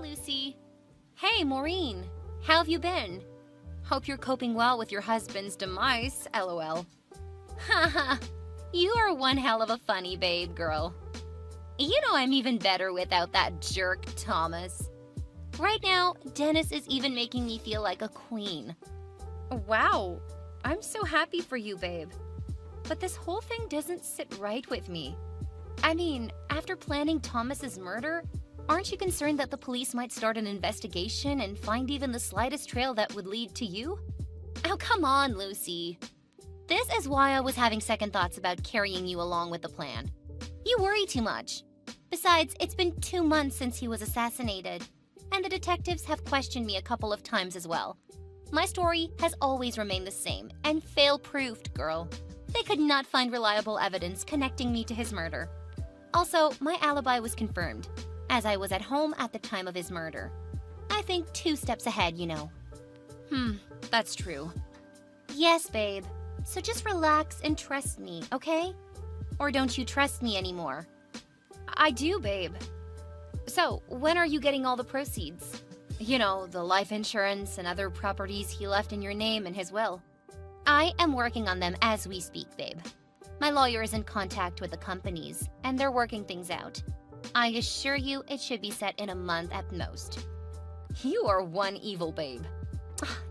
Lucy. Hey, Maureen. How have you been? Hope you're coping well with your husband's demise, lol. Haha, you are one hell of a funny babe, girl. You know I'm even better without that jerk, Thomas. Right now, Dennis is even making me feel like a queen. Wow, I'm so happy for you, babe. But this whole thing doesn't sit right with me. I mean, after planning Thomas's murder, aren't you concerned that the police might start an investigation and find even the slightest trail that would lead to you? Oh, come on, Lucy. This is why I was having second thoughts about carrying you along with the plan. You worry too much. Besides, it's been 2 months since he was assassinated, and the detectives have questioned me a couple of times as well. My story has always remained the same and fail-proofed, girl. They could not find reliable evidence connecting me to his murder. Also, my alibi was confirmed, as I was at home at the time of his murder. I think 2 steps ahead, you know. That's true. Yes, babe. So just relax and trust me, okay? Or don't you trust me anymore? I do, babe. So, when are you getting all the proceeds? You know, the life insurance and other properties he left in your name in his will. I am working on them as we speak, babe. My lawyer is in contact with the companies, and they're working things out. I assure you it should be set in a month at most. You are one evil babe.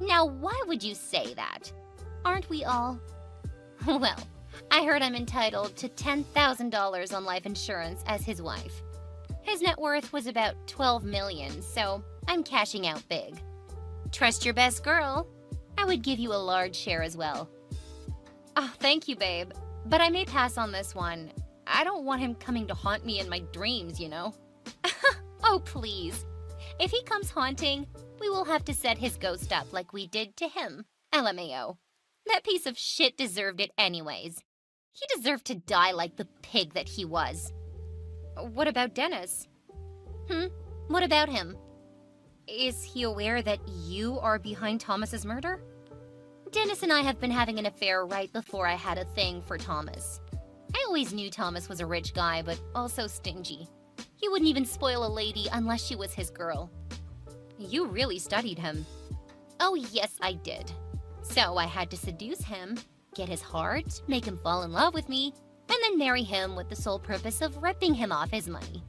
Now, why would you say that? Aren't we all? Well, I heard I'm entitled to $10,000 on life insurance as his wife. His net worth was about $12 million, so I'm cashing out big. Trust your best girl. I would give you a large share as well. Oh, thank you, babe. But I may pass on this one. I don't want him coming to haunt me in my dreams, you know? Oh, please. If he comes haunting, we will have to set his ghost up like we did to him. LMAO. That piece of shit deserved it anyways. He deserved to die like the pig that he was. What about Dennis? What about him? Is he aware that you are behind Thomas's murder? Dennis and I have been having an affair right before I had a thing for Thomas. I always knew Thomas was a rich guy, but also stingy. He wouldn't even spoil a lady unless she was his girl. You really studied him. Oh yes, I did. So I had to seduce him, get his heart, make him fall in love with me, and then marry him with the sole purpose of ripping him off his money.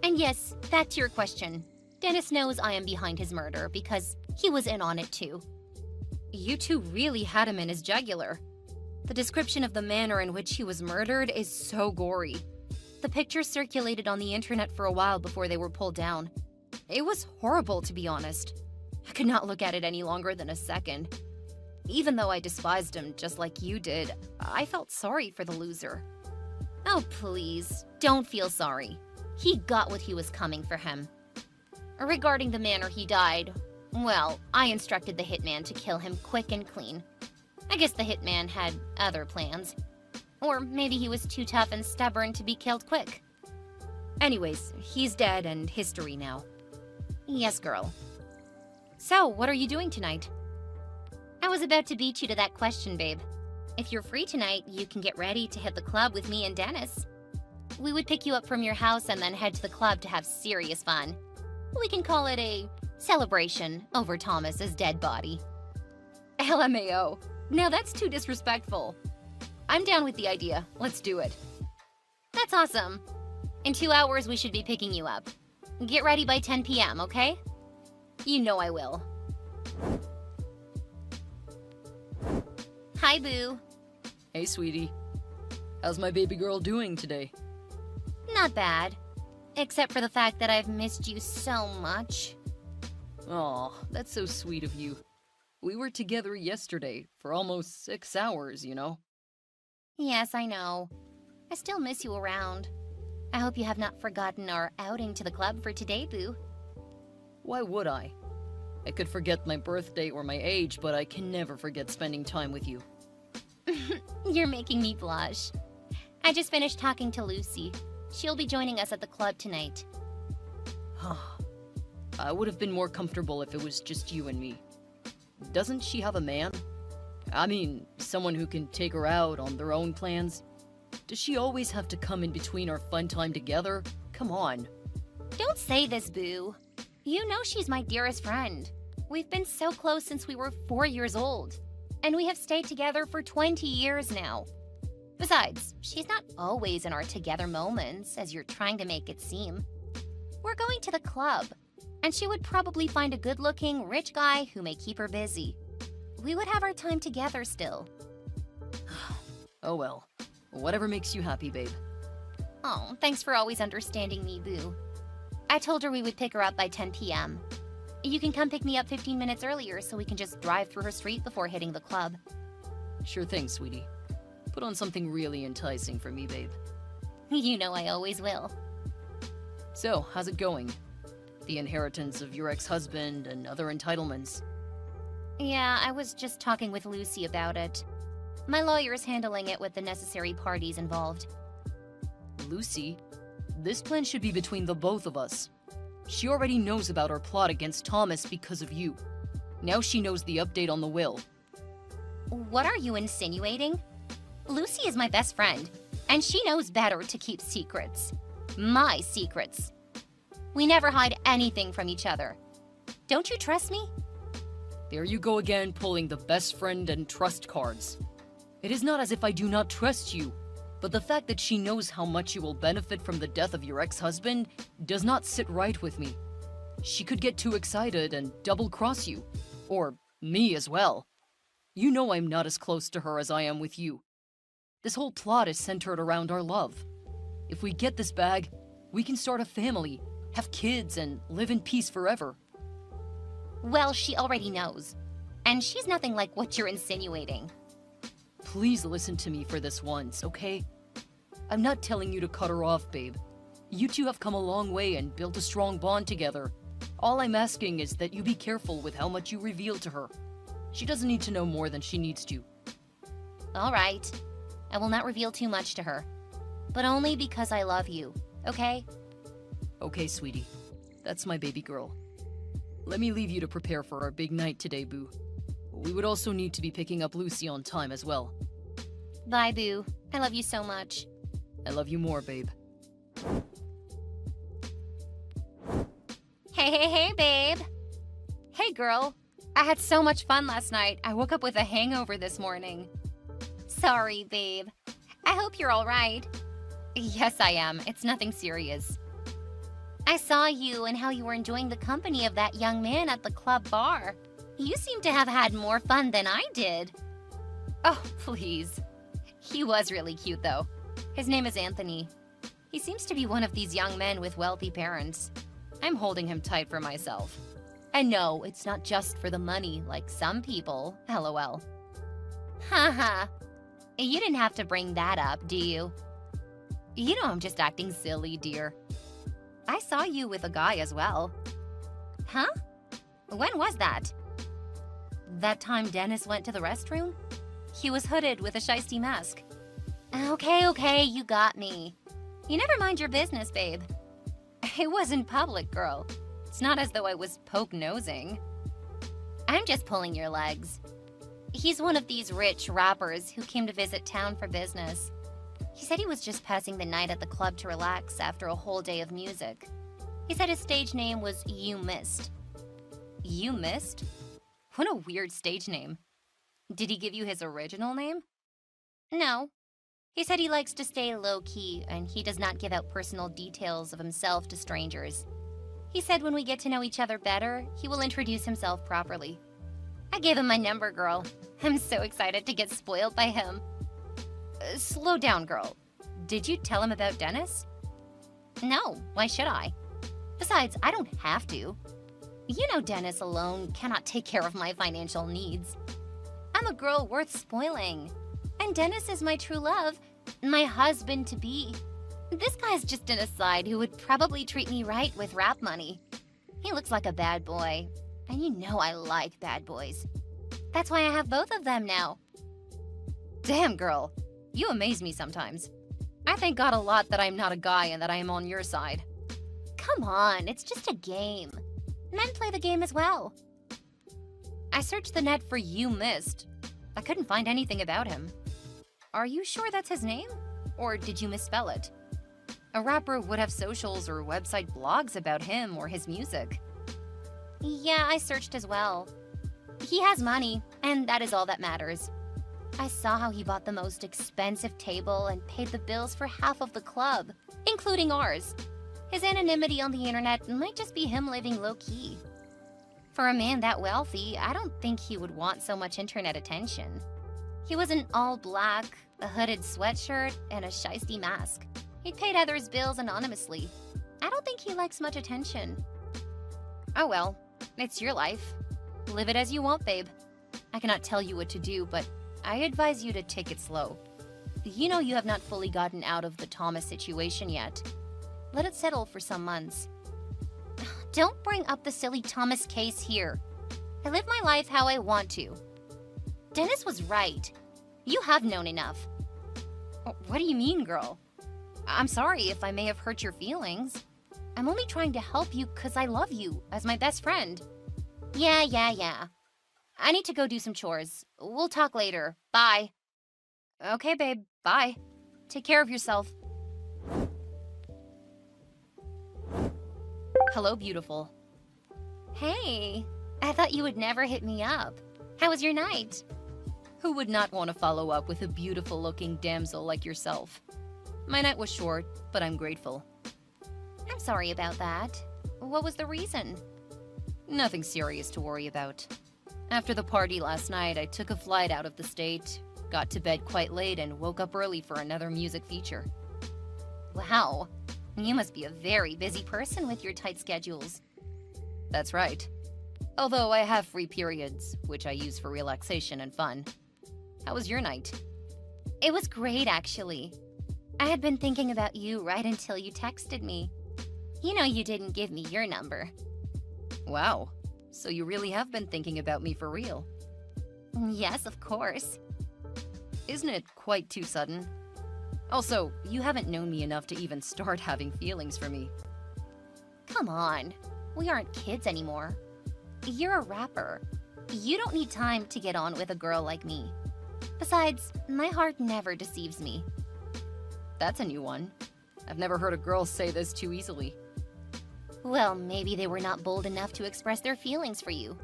And yes, back to your question. Dennis knows I am behind his murder because he was in on it too. You two really had him in his jugular. The description of the manner in which he was murdered is so gory. The pictures circulated on the internet for a while before they were pulled down. It was horrible, to be honest. I could not look at it any longer than a second. Even though I despised him just like you did, I felt sorry for the loser. Oh, please, don't feel sorry. He got what he was coming for him. Regarding the manner he died, well, I instructed the hitman to kill him quick and clean. I guess the hitman had other plans. Or maybe he was too tough and stubborn to be killed quick. Anyways, he's dead and history now. Yes, girl. So, what are you doing tonight? I was about to beat you to that question, babe. If you're free tonight, you can get ready to hit the club with me and Dennis. We would pick you up from your house and then head to the club to have serious fun. We can call it a celebration over Thomas's dead body. LMAO. Now that's too disrespectful. I'm down with the idea. Let's do it. That's awesome. In 2 hours, we should be picking you up. Get ready by 10 p.m., okay? You know I will. Hi, Boo. Hey, sweetie. How's my baby girl doing today? Not bad. Except for the fact that I've missed you so much. Aw, that's so sweet of you. We were together yesterday for almost 6 hours, you know? Yes, I know. I still miss you around. I hope you have not forgotten our outing to the club for today, Boo. Why would I? I could forget my birthday or my age, but I can never forget spending time with you. You're making me blush. I just finished talking to Lucy. She'll be joining us at the club tonight. I would have been more comfortable if it was just you and me. Doesn't she have a man? I mean, someone who can take her out on their own plans? Does she always have to come in between our fun time together? Come on. Don't say this, Boo. You know she's my dearest friend. We've been so close since we were 4 years old. And we have stayed together for 20 years now. Besides, she's not always in our together moments, as you're trying to make it seem. We're going to the club, and she would probably find a good-looking, rich guy who may keep her busy. We would have our time together still. Oh well. Whatever makes you happy, babe. Oh, thanks for always understanding me, boo. I told her we would pick her up by 10 p.m. You can come pick me up 15 minutes earlier so we can just drive through her street before hitting the club. Sure thing, sweetie. Put on something really enticing for me, babe. You know I always will. So, how's it going? The inheritance of your ex-husband and other entitlements. Yeah, I was just talking with Lucy about it. My lawyer's handling it with the necessary parties involved. Lucy? This plan should be between the both of us. She already knows about our plot against Thomas because of you. Now she knows the update on the will. What are you insinuating? Lucy is my best friend, and she knows better to keep secrets. My secrets. We never hide anything from each other. Don't you trust me? There you go again, pulling the best friend and trust cards. It is not as if I do not trust you, but the fact that she knows how much you will benefit from the death of your ex-husband does not sit right with me. She could get too excited and double-cross you. Or me as well. You know I'm not as close to her as I am with you. This whole plot is centered around our love. If we get this bag, we can start a family, have kids, and live in peace forever. Well, she already knows. And she's nothing like what you're insinuating. Please listen to me for this once, okay? I'm not telling you to cut her off, babe. You two have come a long way and built a strong bond together. All I'm asking is that you be careful with how much you reveal to her. She doesn't need to know more than she needs to. All right. I will not reveal too much to her. But only because I love you, okay? Okay, sweetie. That's my baby girl. Let me leave you to prepare for our big night today, boo. We would also need to be picking up Lucy on time as well. Bye, boo. I love you so much. I love you more, babe. Hey, babe. Hey, girl. I had so much fun last night. I woke up with a hangover this morning. Sorry, babe. I hope you're all right. Yes, I am. It's nothing serious. I saw you and how you were enjoying the company of that young man at the club bar. You seem to have had more fun than I did. Oh, please. He was really cute, though. His name is Anthony. He seems to be one of these young men with wealthy parents. I'm holding him tight for myself. And no, it's not just for the money, like some people, LOL. Haha. You didn't have to bring that up, do you? You know I'm just acting silly, dear. I saw you with a guy as well. Huh? When was that? That time Dennis went to the restroom? He was hooded with a shiesty mask. Okay, you got me. You never mind your business, babe. It wasn't public, girl. It's not as though I was poke-nosing. I'm just pulling your legs. He's one of these rich rappers who came to visit town for business. He said he was just passing the night at the club to relax after a whole day of music. He said his stage name was You Missed. You Missed? What a weird stage name. Did he give you his original name? No. He said he likes to stay low-key and he does not give out personal details of himself to strangers. He said when we get to know each other better, he will introduce himself properly. I gave him my number, girl. I'm so excited to get spoiled by him. Slow down, girl. Did you tell him about Dennis? No, why should I? Besides, I don't have to. You know Dennis alone cannot take care of my financial needs. I'm a girl worth spoiling. And Dennis is my true love, my husband-to-be. This guy's just an aside who would probably treat me right with rap money. He looks like a bad boy, and you know I like bad boys. That's why I have both of them now. Damn, girl. You amaze me sometimes. I thank God a lot that I'm not a guy and that I am on your side. Come on, it's just a game. Men play the game as well. I searched the net for You Missed. I couldn't find anything about him. Are you sure that's his name? Or did you misspell it? A rapper would have socials or website blogs about him or his music. Yeah, I searched as well. He has money, and that is all that matters. I saw how he bought the most expensive table and paid the bills for half of the club, including ours. His anonymity on the internet might just be him living low-key. For a man that wealthy, I don't think he would want so much internet attention. He was in all black, a hooded sweatshirt, and a shiesty mask. He paid others' bills anonymously. I don't think he likes much attention. Oh well, it's your life. Live it as you want, babe. I cannot tell you what to do, but I advise you to take it slow. You know you have not fully gotten out of the Thomas situation yet. Let it settle for some months. Don't bring up the silly Thomas case here. I live my life how I want to. Dennis was right. You have known enough. What do you mean, girl? I'm sorry if I may have hurt your feelings. I'm only trying to help you because I love you as my best friend. Yeah. I need to go do some chores. We'll talk later. Bye. Okay, babe. Bye. Take care of yourself. Hello, beautiful. Hey, I thought you would never hit me up. How was your night? Who would not want to follow up with a beautiful-looking damsel like yourself? My night was short, but I'm grateful. I'm sorry about that. What was the reason? Nothing serious to worry about. After the party last night, I took a flight out of the state, got to bed quite late, and woke up early for another music feature. Wow, you must be a very busy person with your tight schedules. That's right. Although I have free periods, which I use for relaxation and fun. How was your night? It was great, actually. I had been thinking about you right until you texted me. You know you didn't give me your number. Wow, so you really have been thinking about me for real? Yes, of course. Isn't it quite too sudden? Also, you haven't known me enough to even start having feelings for me. Come on, we aren't kids anymore. You're a rapper. You don't need time to get on with a girl like me. Besides, my heart never deceives me. That's a new one. I've never heard a girl say this too easily. Well, maybe they were not bold enough to express their feelings for you.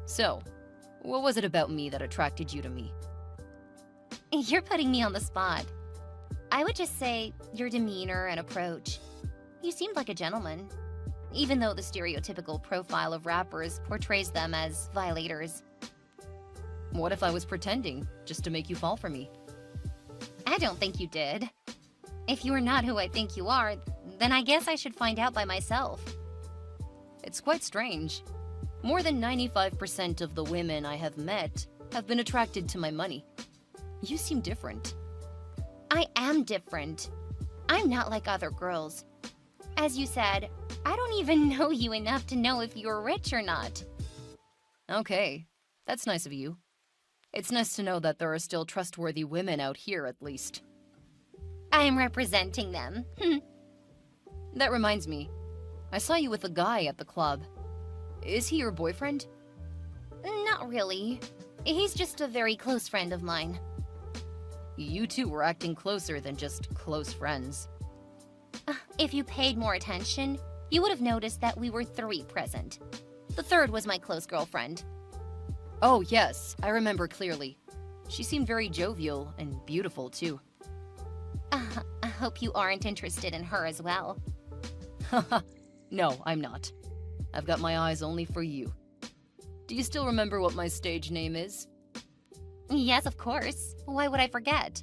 So, what was it about me that attracted you to me? You're putting me on the spot. I would just say your demeanor and approach. You seemed like a gentleman, even though the stereotypical profile of rappers portrays them as violators. What if I was pretending, just to make you fall for me? I don't think you did. If you are not who I think you are, then I guess I should find out by myself. It's quite strange. More than 95% of the women I have met have been attracted to my money. You seem different. I am different. I'm not like other girls. As you said, I don't even know you enough to know if you're rich or not. Okay, that's nice of you. It's nice to know that there are still trustworthy women out here, at least. I'm representing them. That reminds me. I saw you with a guy at the club. Is he your boyfriend? Not really. He's just a very close friend of mine. You two were acting closer than just close friends. If you paid more attention, you would have noticed that we were 3 present. The third was my close girlfriend. Oh, yes, I remember clearly. She seemed very jovial and beautiful, too. I hope you aren't interested in her as well. Haha, no, I'm not. I've got my eyes only for you. Do you still remember what my stage name is? Yes, of course. Why would I forget?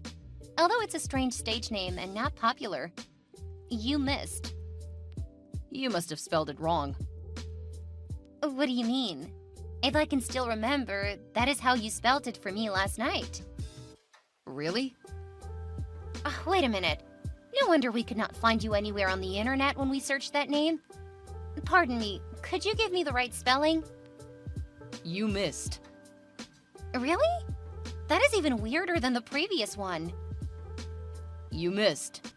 Although it's a strange stage name and not popular. You missed. You must have spelled it wrong. What do you mean? If I can still remember, that is how you spelled it for me last night. Really? Wait a minute. No wonder we could not find you anywhere on the internet when we searched that name. Pardon me, could you give me the right spelling? You missed. Really? That is even weirder than the previous one. You missed.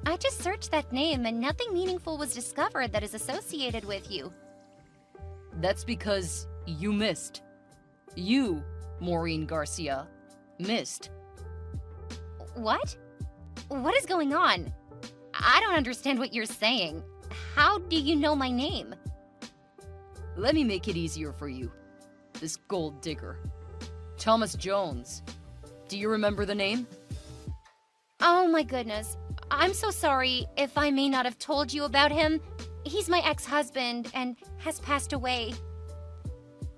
I just searched that name and nothing meaningful was discovered that is associated with you. That's because you missed. You, Maureen Garcia, missed. What? What is going on? I don't understand what you're saying. How do you know my name? Let me make it easier for you. This gold digger. Thomas Jones. Do you remember the name? Oh my goodness. I'm so sorry if I may not have told you about him. He's my ex-husband and has passed away.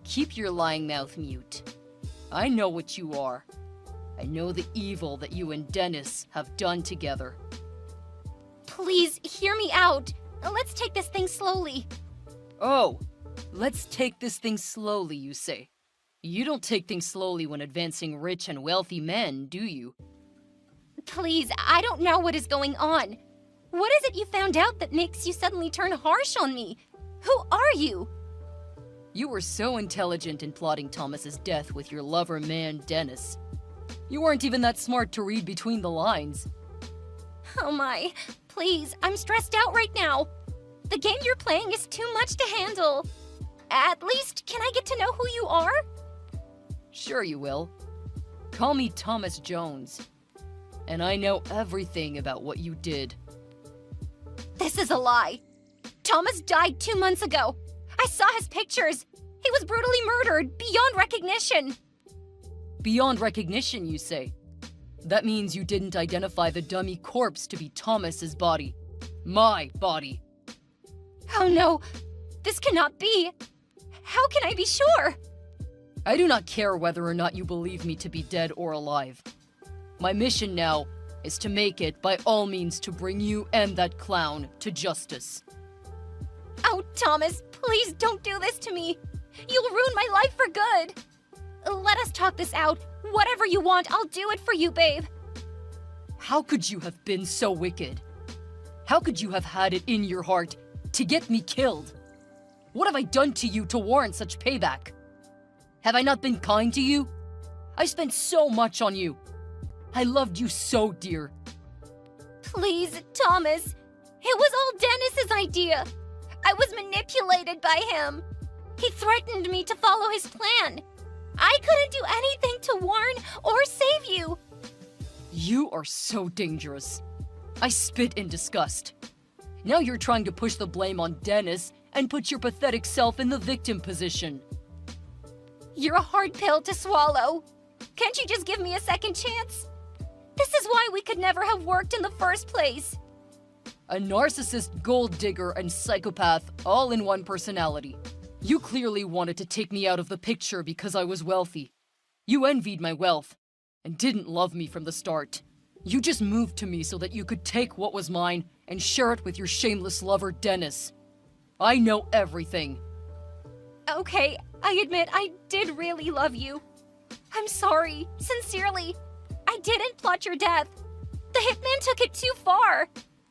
Keep your lying mouth mute. I know what you are. I know the evil that you and Dennis have done together. Please, hear me out. Let's take this thing slowly. Oh, let's take this thing slowly, you say. You don't take things slowly when advancing rich and wealthy men, do you? Please, I don't know what is going on. What is it you found out that makes you suddenly turn harsh on me? Who are you? You were so intelligent in plotting Thomas's death with your lover man, Dennis. You weren't even that smart to read between the lines. Oh my, please, I'm stressed out right now. The game you're playing is too much to handle. At least, can I get to know who you are? Sure you will. Call me Thomas Jones. And I know everything about what you did. This is a lie. Thomas died 2 months ago. I saw his pictures. He was brutally murdered, beyond recognition. Beyond recognition, you say? That means you didn't identify the dummy corpse to be Thomas's body. My body. Oh no, this cannot be. How can I be sure? I do not care whether or not you believe me to be dead or alive. My mission now is to make it, by all means, to bring you and that clown to justice. Oh, Thomas, please don't do this to me. You'll ruin my life for good. Let us talk this out. Whatever you want, I'll do it for you, babe. How could you have been so wicked? How could you have had it in your heart to get me killed? What have I done to you to warrant such payback? Have I not been kind to you? I spent so much on you. I loved you so dear. Please, Thomas. It was all Dennis's idea. I was manipulated by him. He threatened me to follow his plan. I couldn't do anything to warn or save you. You are so dangerous. I spit in disgust. Now you're trying to push the blame on Dennis and put your pathetic self in the victim position. You're a hard pill to swallow. Can't you just give me a second chance? This is why we could never have worked in the first place. A narcissist, gold digger, and psychopath all in one personality. You clearly wanted to take me out of the picture because I was wealthy. You envied my wealth and didn't love me from the start. You just moved to me so that you could take what was mine and share it with your shameless lover, Dennis. I know everything. Okay, I admit I did really love you. I'm sorry, sincerely. I didn't plot your death. The hitman took it too far.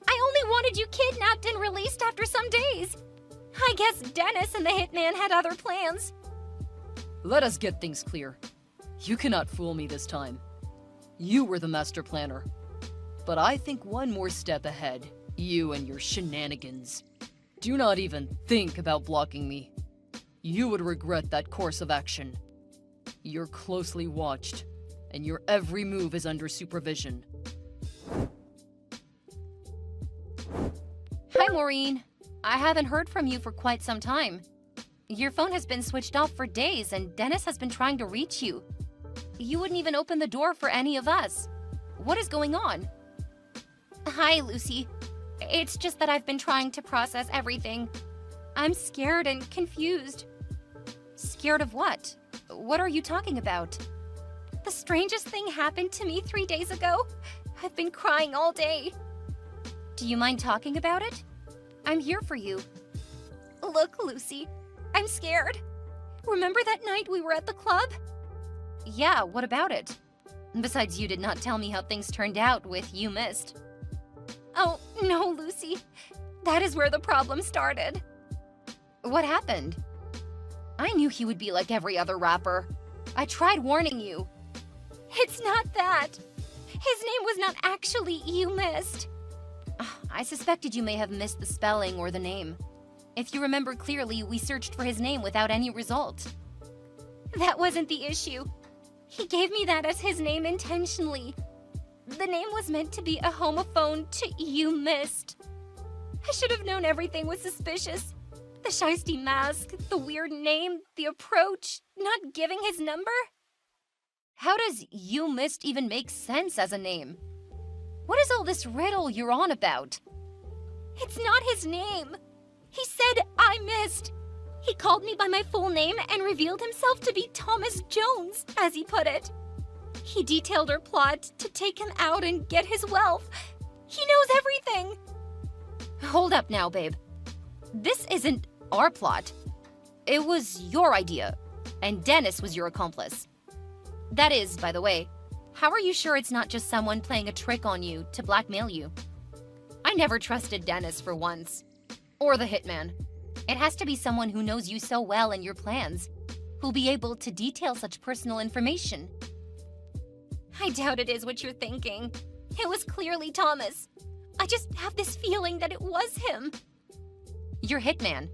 I only wanted you kidnapped and released after some days. I guess Dennis and the hitman had other plans. Let us get things clear. You cannot fool me this time. You were the master planner. But I think one more step ahead, you and your shenanigans. Do not even think about blocking me. You would regret that course of action. You're closely watched, and your every move is under supervision. Hi, Maureen. I haven't heard from you for quite some time. Your phone has been switched off for days, and Dennis has been trying to reach you. You wouldn't even open the door for any of us. What is going on? Hi, Lucy. It's just that I've been trying to process everything. I'm scared and confused. Scared of what? What are you talking about? The strangest thing happened to me 3 days ago. I've been crying all day. Do you mind talking about it? I'm here for you. Look, Lucy, I'm scared. Remember that night we were at the club? Yeah, what about it? Besides, you did not tell me how things turned out with You Missed. Oh, no, Lucy. That is where the problem started. What happened? I knew he would be like every other rapper. I tried warning you. It's not that. His name was not actually You Missed. I suspected you may have missed the spelling or the name. If you remember clearly, we searched for his name without any result. That wasn't the issue. He gave me that as his name intentionally. The name was meant to be a homophone to You Missed. I should have known everything was suspicious. The shiesty mask, the weird name, the approach, not giving his number? How does you missed even make sense as a name? What is all this riddle you're on about? It's not his name. He said I missed. He called me by my full name and revealed himself to be Thomas Jones, as he put it. He detailed our plot to take him out and get his wealth. He knows everything. Hold up now, babe. This isn't our plot. It was your idea, and Dennis was your accomplice. That is, by the way, how are you sure it's not just someone playing a trick on you to blackmail you? I never trusted Dennis for once. Or the hitman. It has to be someone who knows you so well and your plans, who'll be able to detail such personal information. I doubt it is what you're thinking. It was clearly Thomas. I just have this feeling that it was him. Your hitman.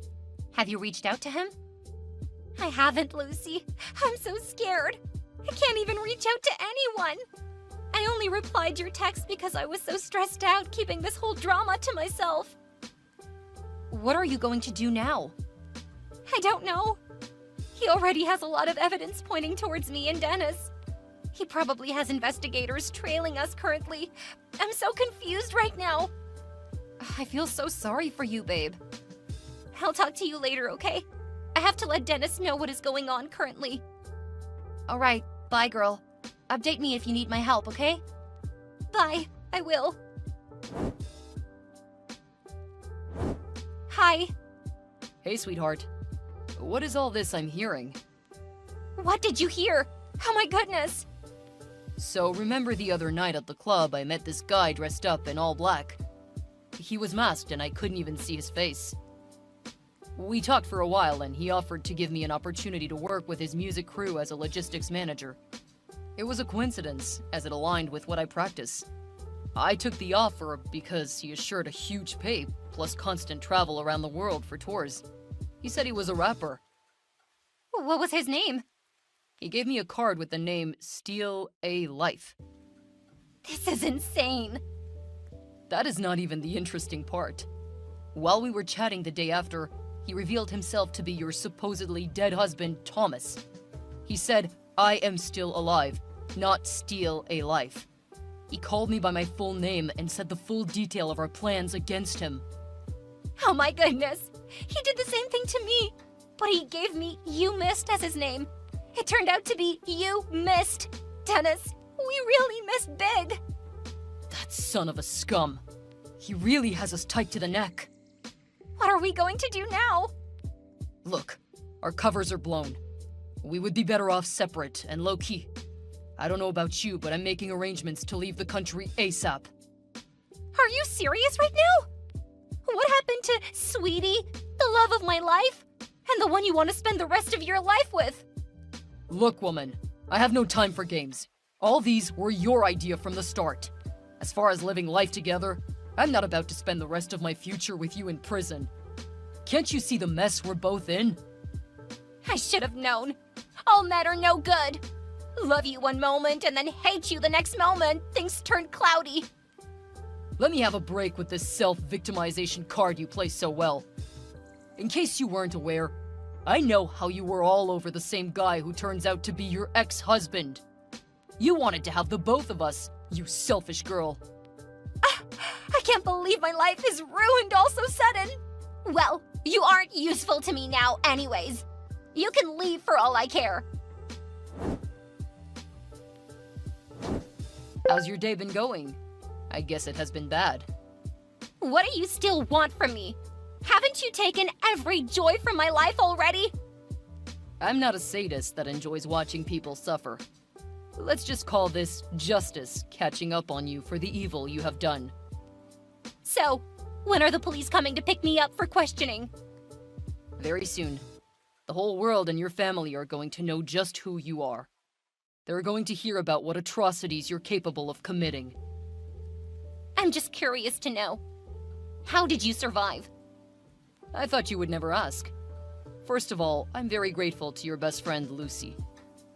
Have you reached out to him? I haven't, Lucy. I'm so scared. I can't even reach out to anyone. I only replied your text because I was so stressed out keeping this whole drama to myself. What are you going to do now? I don't know. He already has a lot of evidence pointing towards me and Dennis. He probably has investigators trailing us currently. I'm so confused right now. I feel so sorry for you, babe. I'll talk to you later, okay? I have to let Dennis know what is going on currently. All right, bye, girl. Update me if you need my help, okay? Bye, I will. Hi. Hey, sweetheart. What is all this I'm hearing? What did you hear? Oh my goodness. So remember the other night at the club I met this guy dressed up in all black? He was masked and I couldn't even see his face. We talked for a while and he offered to give me an opportunity to work with his music crew as a logistics manager. It was a coincidence, as it aligned with what I practice. I took the offer because he assured a huge pay, plus constant travel around the world for tours. He said he was a rapper. What was his name? He gave me a card with the name Steal a Life. This is insane. That is not even the interesting part. While we were chatting the day after, he revealed himself to be your supposedly dead husband, Thomas. He said, I am still alive, not steal a life. He called me by my full name and said the full detail of our plans against him. Oh my goodness. He did the same thing to me, but he gave me You Missed as his name. It turned out to be You Missed. Dennis, we really missed big. That son of a scum. He really has us tight to the neck. What are we going to do now? Look, our covers are blown. We would be better off separate and low-key. I don't know about you, but I'm making arrangements to leave the country ASAP. Are you serious right now? What happened to Sweetie, the love of my life, and the one you want to spend the rest of your life with? Look, woman, I have no time for games. All these were your idea from the start. As far as living life together, I'm not about to spend the rest of my future with you in prison. Can't you see the mess we're both in? I should have known. All men are no good. Love you one moment and then hate you the next moment. Things turn cloudy. Let me have a break with this self-victimization card you play so well. In case you weren't aware, I know how you were all over the same guy who turns out to be your ex-husband. You wanted to have the both of us, you selfish girl. I can't believe my life is ruined all so sudden. Well, you aren't useful to me now anyways. You can leave for all I care. How's your day been going? I guess it has been bad. What do you still want from me? Haven't you taken every joy from my life already? I'm not a sadist that enjoys watching people suffer. Let's just call this justice catching up on you for the evil you have done. So, when are the police coming to pick me up for questioning? Very soon. The whole world and your family are going to know just who you are. They're going to hear about what atrocities you're capable of committing. I'm just curious to know. How did you survive? I thought you would never ask. First of all, I'm very grateful to your best friend, Lucy.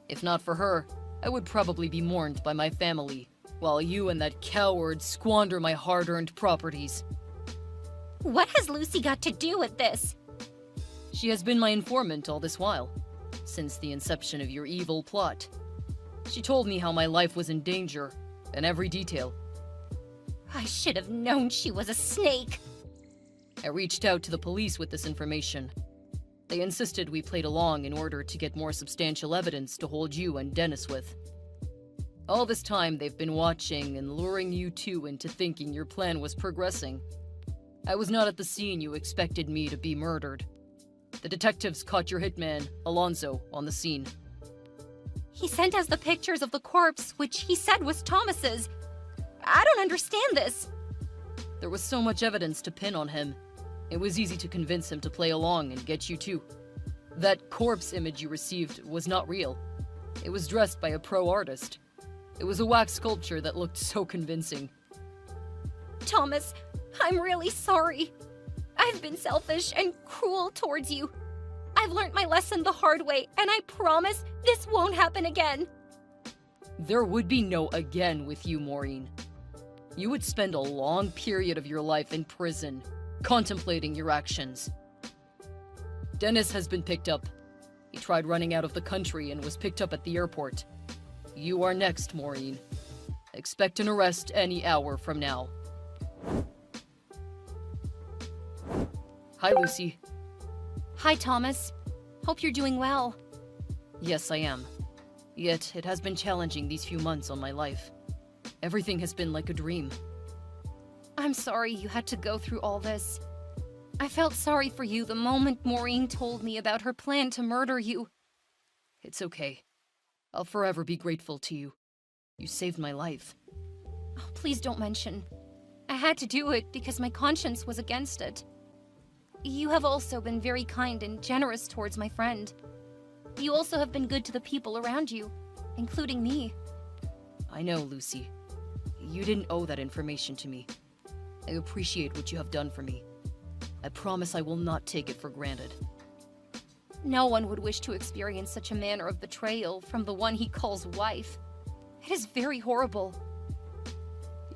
If not for her, I would probably be mourned by my family, while you and that coward squander my hard-earned properties. What has Lucy got to do with this? She has been my informant all this while, since the inception of your evil plot. She told me how my life was in danger, in every detail. I should have known she was a snake. I reached out to the police with this information. They insisted we played along in order to get more substantial evidence to hold you and Dennis with. All this time, they've been watching and luring you two into thinking your plan was progressing. I was not at the scene you expected me to be murdered. The detectives caught your hitman, Alonso, on the scene. He sent us the pictures of the corpse, which he said was Thomas's. I don't understand this. There was so much evidence to pin on him. It was easy to convince him to play along and get you too. That corpse image you received was not real. It was dressed by a pro artist. It was a wax sculpture that looked so convincing. Thomas, I'm really sorry. I've been selfish and cruel towards you. I've learned my lesson the hard way, and I promise this won't happen again. There would be no again with you, Maureen. You would spend a long period of your life in prison, contemplating your actions. Dennis has been picked up. He tried running out of the country and was picked up at the airport. You are next, Maureen. Expect an arrest any hour from now. Hi, Lucy. Hi, Thomas. Hope you're doing well. Yes, I am. Yet, it has been challenging these few months on my life. Everything has been like a dream. I'm sorry you had to go through all this. I felt sorry for you the moment Maureen told me about her plan to murder you. It's okay. I'll forever be grateful to you. You saved my life. Oh, please don't mention. I had to do it because my conscience was against it. You have also been very kind and generous towards my friend. You also have been good to the people around you, including me. I know, Lucy. You didn't owe that information to me. I appreciate what you have done for me. I promise I will not take it for granted. No one would wish to experience such a manner of betrayal from the one he calls wife. It is very horrible.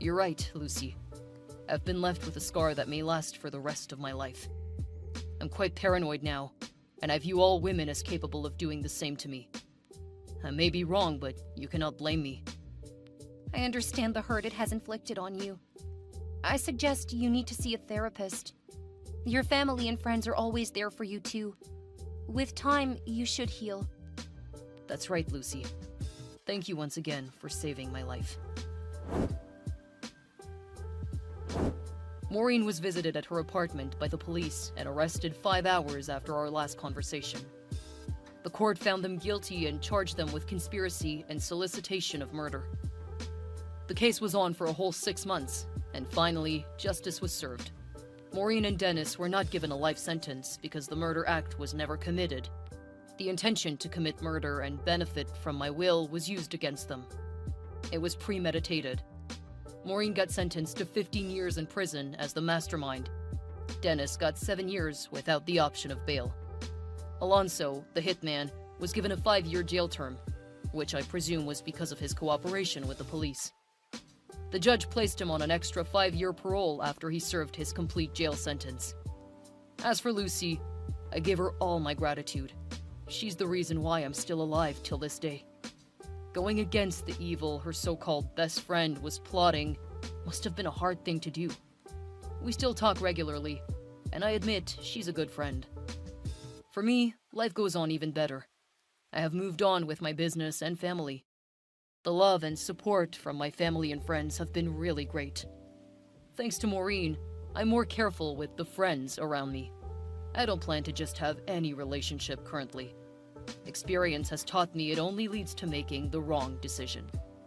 You're right, Lucy. I've been left with a scar that may last for the rest of my life. I'm quite paranoid now, and I view all women as capable of doing the same to me. I may be wrong, but you cannot blame me. I understand the hurt it has inflicted on you. I suggest you need to see a therapist. Your family and friends are always there for you too. With time, you should heal. That's right, Lucy. Thank you once again for saving my life. Maureen was visited at her apartment by the police and arrested 5 hours after our last conversation. The court found them guilty and charged them with conspiracy and solicitation of murder. The case was on for a whole 6 months, and finally, justice was served. Maureen and Dennis were not given a life sentence because the murder act was never committed. The intention to commit murder and benefit from my will was used against them. It was premeditated. Maureen got sentenced to 15 years in prison as the mastermind. Dennis got 7 years without the option of bail. Alonso, the hitman, was given a 5-year jail term, which I presume was because of his cooperation with the police. The judge placed him on an extra 5-year parole after he served his complete jail sentence. As for Lucy, I give her all my gratitude. She's the reason why I'm still alive till this day. Going against the evil her so-called best friend was plotting must have been a hard thing to do. We still talk regularly, and I admit she's a good friend. For me, life goes on even better. I have moved on with my business and family. The love and support from my family and friends have been really great. Thanks to Maureen, I'm more careful with the friends around me. I don't plan to just have any relationship currently. Experience has taught me it only leads to making the wrong decision.